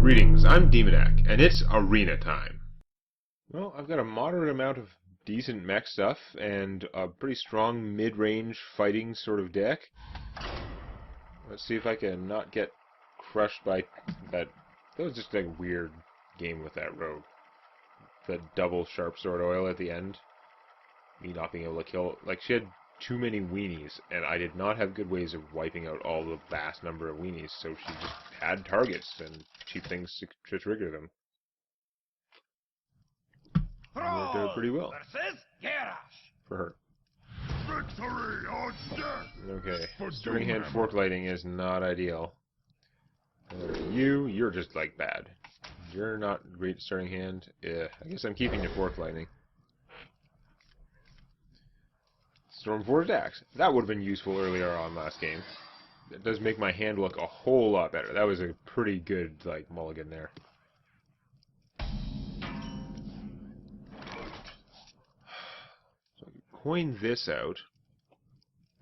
Greetings, I'm Demonac, and it's arena time. Well, I've got a moderate amount of decent mech stuff, and a pretty strong mid-range fighting sort of deck. Let's see if I can not get crushed by that. That was just a weird game with that rogue. The double sharp sword oil at the end. Me not being able to kill. Like, she had too many weenies, and I did not have good ways of wiping out all the vast number of weenies, so she just had targets and cheap things to trigger them. It worked out pretty well. For her. Victory or death! Okay, starting hand fork lighting is not ideal. You're just like bad. You're not great starting hand. Yeah, I guess I'm keeping your fork lightning. Stormforged Axe. That would have been useful earlier on last game. It does make my hand look a whole lot better. That was a pretty good, like, mulligan there. So I could coin this out.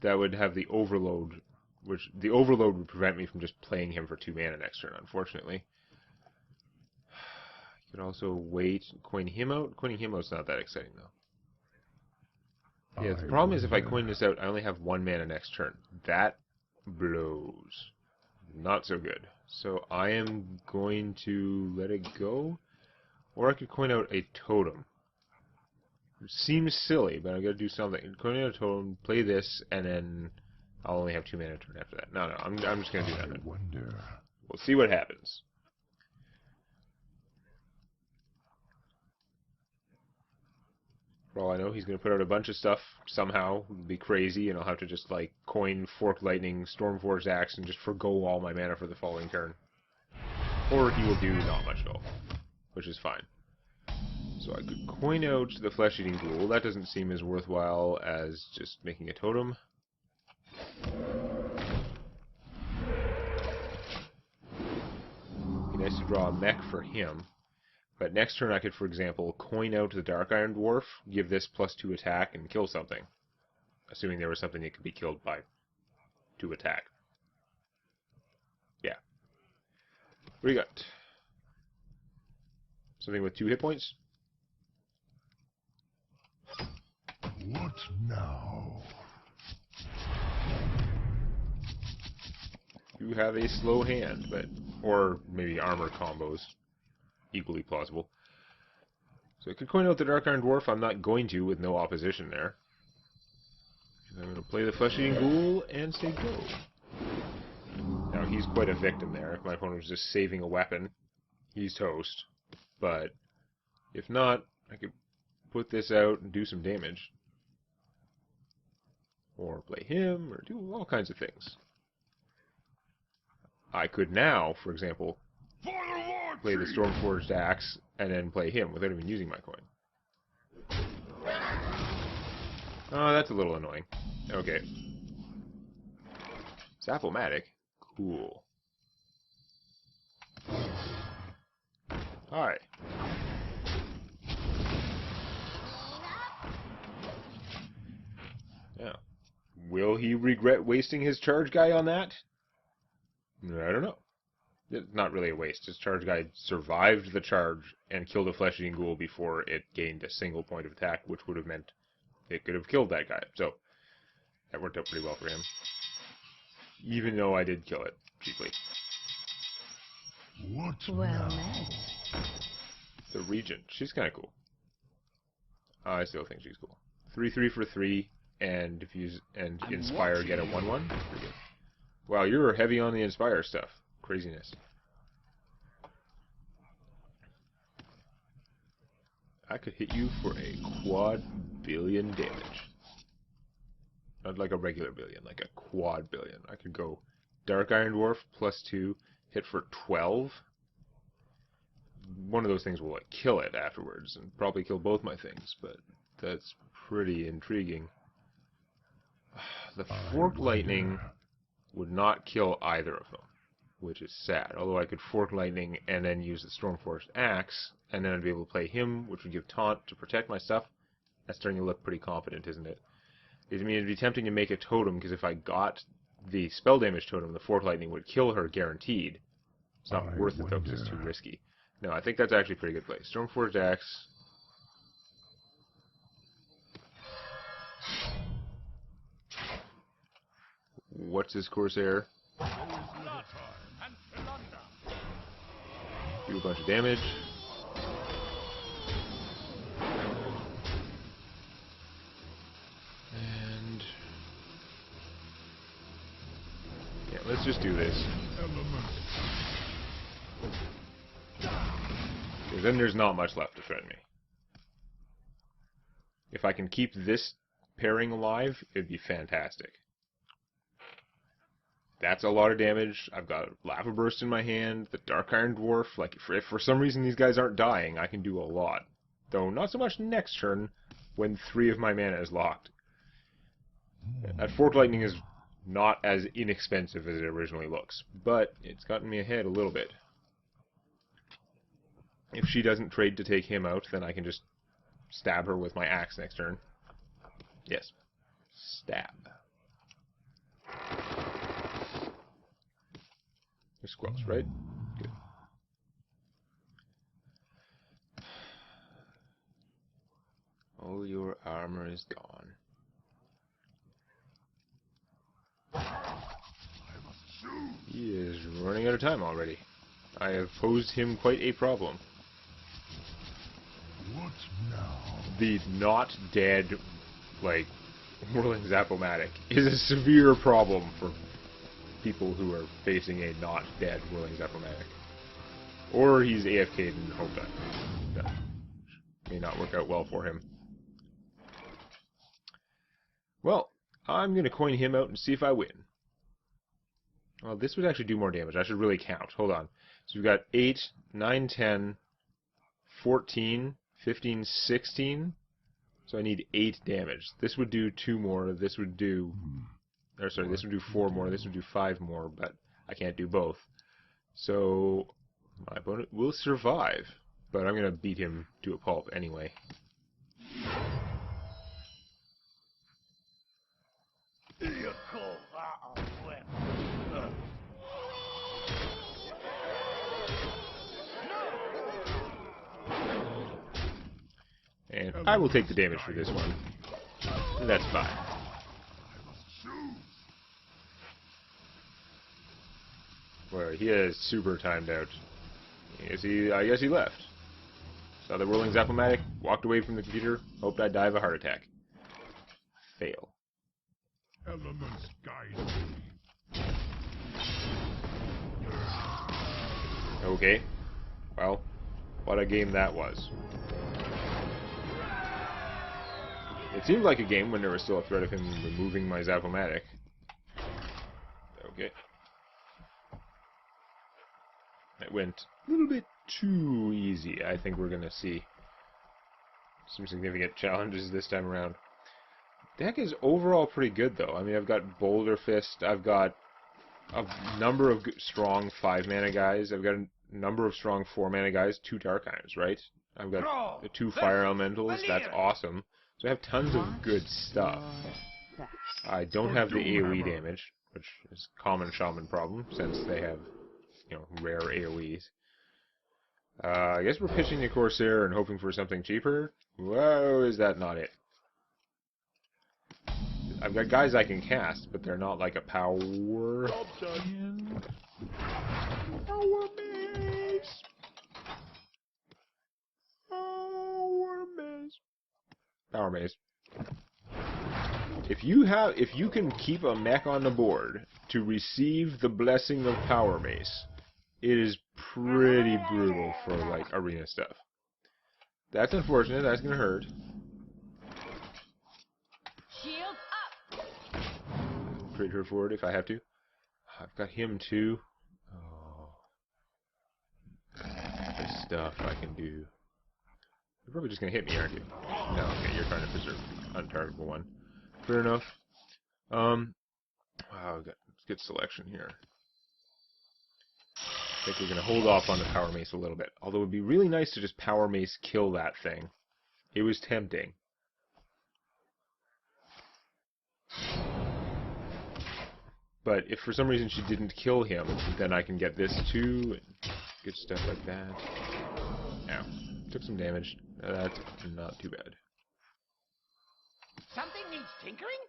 That would have the overload, which the overload would prevent me from just playing him for 2 mana next turn, unfortunately. I could also wait and coin him out. Coining him out's not that exciting, though. Yeah, the problem is if I coin this out, I only have 1 mana next turn. That blows. Not so good. So I am going to let it go. Or I could coin out a totem. It seems silly, but I've got to do something. Coin out a totem, play this, and then I'll only have 2 mana turn after that. No, I'm just going to do that then. We'll see what happens. For all I know, he's going to put out a bunch of stuff somehow. It'll be crazy, and I'll have to just, like, coin Fork Lightning, Stormforged Axe, and just forgo all my mana for the following turn. Or he will do not much at all, which is fine. So I could coin out the Flesh-Eating Ghoul. That doesn't seem as worthwhile as just making a totem. It'd be nice to draw a mech for him. But next turn I could, for example, coin out the Dark Iron Dwarf, give this +2 attack, and kill something. Assuming there was something that could be killed by 2 attack. Yeah. What do you got? Something with 2 hit points? What now? You have a slow hand, but or maybe armor combos. Equally plausible. So I could coin out the Dark Iron Dwarf. I'm not going to, with no opposition there. I'm going to play the Flesh-Eating Ghoul and say go. Now, he's quite a victim there. If my opponent was just saving a weapon, he's toast. But if not, I could put this out and do some damage. Or play him, or do all kinds of things. I could now, for example, play the Stormforged Axe, and then play him without even using my coin. Oh, that's a little annoying. Okay. Zappomatic? Cool. Alright. Now, will he regret wasting his charge guy on that? I don't know. It's not really a waste. His charge guy survived the charge and killed a Flesh-Eating Ghoul before it gained a single point of attack, which would have meant it could have killed that guy. So, that worked out pretty well for him. Even though I did kill it cheaply. What Well now? met. The Regent. She's kind of cool. I still think she's cool. 3/3 for 3, and diffuse and inspire, get a 1/1. Pretty good. Wow, you're heavy on the inspire stuff. Craziness. I could hit you for a quad billion damage. Not like a regular billion, like a quad billion. I could go Dark Iron Dwarf +2, hit for 12. One of those things will like kill it afterwards, and probably kill both my things, but that's pretty intriguing. The Forked Lightning would not kill either of them, which is sad. Although I could Fork Lightning and then use the Stormforged Axe, and then I'd be able to play him, which would give Taunt to protect my stuff. That's starting to look pretty competent, isn't it? I mean, it'd be tempting to make a totem, because if I got the spell damage totem, the Fork Lightning would kill her guaranteed. It's not worth it though, because it's too risky. No, I think that's actually a pretty good play. Stormforged Axe. What's his Corsair? Do a bunch of damage. And yeah, let's just do this. Because then there's not much left to threaten me. If I can keep this pairing alive, it'd be fantastic. That's a lot of damage. I've got Lava Burst in my hand, the Dark Iron Dwarf. Like, if for some reason these guys aren't dying, I can do a lot. Though not so much next turn, when 3 of my mana is locked. That Forked Lightning is not as inexpensive as it originally looks, but it's gotten me ahead a little bit. If she doesn't trade to take him out, then I can just stab her with my axe next turn. Yes. Stab. There's squelch, right? Good. All your armor is gone. He is running out of time already. I have posed him quite a problem. What now? The not dead, like, Whirling Zap-O-Matic is a severe problem for people who are facing a not dead Whirling Zap-O-Matic. Or he's AFK'd and hope that may not work out well for him. Well, I'm going to coin him out and see if I win. Well, this would actually do more damage. I should really count. Hold on. So we've got 8, 9, 10, 14, 15, 16. So I need 8 damage. This would do 2 more. This would do... Or sorry, this would do 4 more. This would do 5 more, but I can't do both. So my opponent will survive. But I'm going to beat him to a pulp anyway. And I will take the damage for this one. And that's fine. Well, he is super timed out. I guess he left. Saw the Whirling Zap-O-Matic, walked away from the computer, hoped I'd die of a heart attack. Fail. Elements guide me. Okay. Well, what a game that was. It seemed like a game when there was still a threat of him removing my Zap-O-Matic. Okay. It went a little bit too easy. I think we're going to see some significant challenges this time around. Deck is overall pretty good, though. I mean, I've got Boulder Fist. I've got a number of strong 5-mana guys. I've got a number of strong 4-mana guys. 2 Dark Irons, right? I've got the 2 Fire Elementals. That's awesome. So I have tons of good stuff. I don't have the AoE damage, which is a common Shaman problem, since they have, you know, rare AoEs. I guess we're pitching the Corsair and hoping for something cheaper. Whoa, is that not it? I've got guys I can cast, but they're not like a power... Power mace! Power mace! Power mace. If you can keep a mech on the board to receive the blessing of Power Mace, it is pretty brutal for, like, arena stuff. That's unfortunate. That's gonna hurt. Shield up. Trade her forward if I have to. I've got him too. Oh, the stuff I can do. You're probably just gonna hit me, aren't you? No, okay, you're trying to preserve the untargetable one. Fair enough. Wow, let's get selection here. I think we're gonna hold off on the Power Mace a little bit. Although it would be really nice to just Power Mace kill that thing. It was tempting. But if for some reason she didn't kill him, then I can get this too, and good stuff like that. Ow. Took some damage. That's not too bad. Something needs tinkering?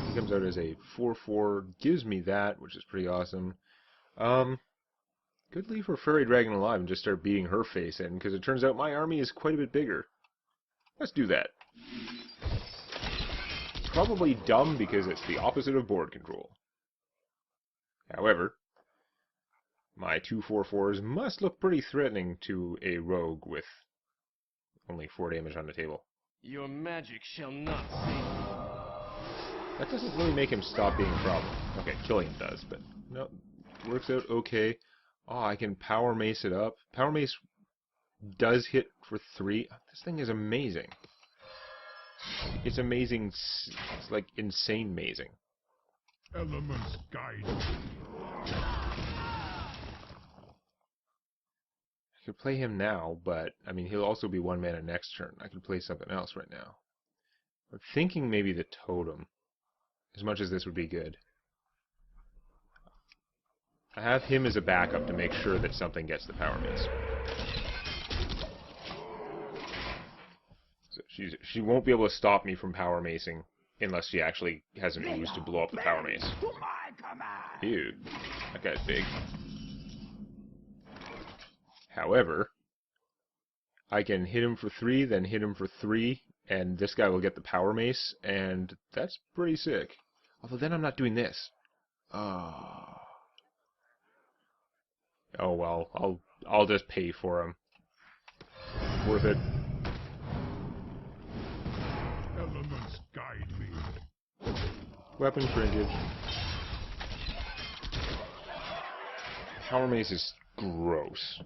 He comes out as a 4/4, gives me that, which is pretty awesome. Could leave her Fairy Dragon alive and just start beating her face in, because it turns out my army is quite a bit bigger. Let's do that. It's probably dumb because it's the opposite of board control. However, my 2/4/4s must look pretty threatening to a rogue with only 4 damage on the table. Your magic shall not save me. That doesn't really make him stop being a problem. Okay, killing him does, but no, works out okay. Oh, I can Power Mace it up. Power Mace does hit for 3. This thing is amazing. It's amazing. It's like insane amazing. Elements guide me. I could play him now, but I mean he'll also be 1 mana next turn. I could play something else right now. I'm thinking maybe the Totem, as much as this would be good. I have him as a backup to make sure that something gets the Power Mace. So she won't be able to stop me from Power Macing unless she actually has an ooze to blow up the Power Mace. Ew, that guy's big. However, I can hit him for 3, then hit him for 3, and this guy will get the Power Mace, and that's pretty sick. Although then I'm not doing this. Oh well, I'll just pay for him. Worth it. Elements guide me. Weapon shrinkage. Power Mace is gross.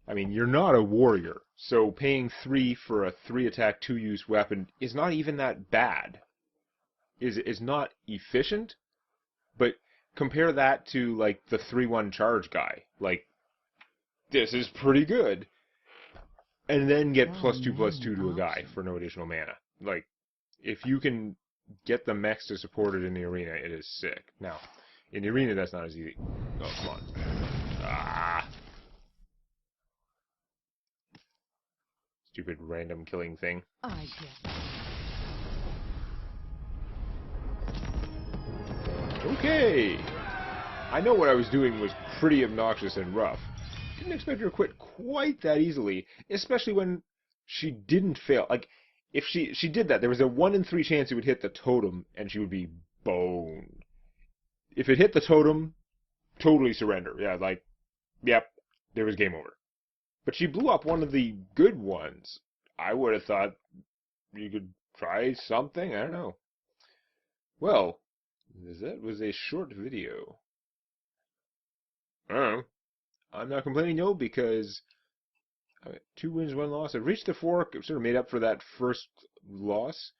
I mean, you're not a warrior, so paying 3 for a 3-attack, 2-use weapon is not even that bad. Is not efficient, but compare that to, like, the 3/1 charge guy. Like, this is pretty good. And then get +2/+2 to a guy for no additional mana. Like, if you can get the mechs to support it in the arena, it is sick. Now, in the arena, that's not as easy. Oh, come on. Ah! Stupid random killing thing. I guess. Okay! I know what I was doing was pretty obnoxious and rough. Didn't expect her to quit quite that easily, especially when she didn't fail. Like, if she did that, there was a 1 in 3 chance it would hit the totem, and she would be boned. If it hit the totem, totally surrender. Yeah, like, yep, there was game over. But she blew up one of the good ones. I would have thought you could try something. I don't know. Well, that was a short video. I don't know. I'm not complaining, no, because I got 2 wins, 1 loss. I've reached the fork. I've sort of made up for that first loss.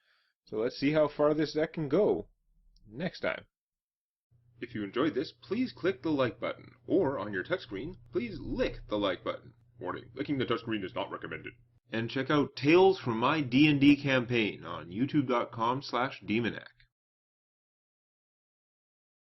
So let's see how far this deck can go next time. If you enjoyed this, please click the like button. Or, on your touchscreen, please lick the like button. Warning, licking the touchscreen is not recommended. And check out Tales from my D&D campaign on youtube.com/Demonac.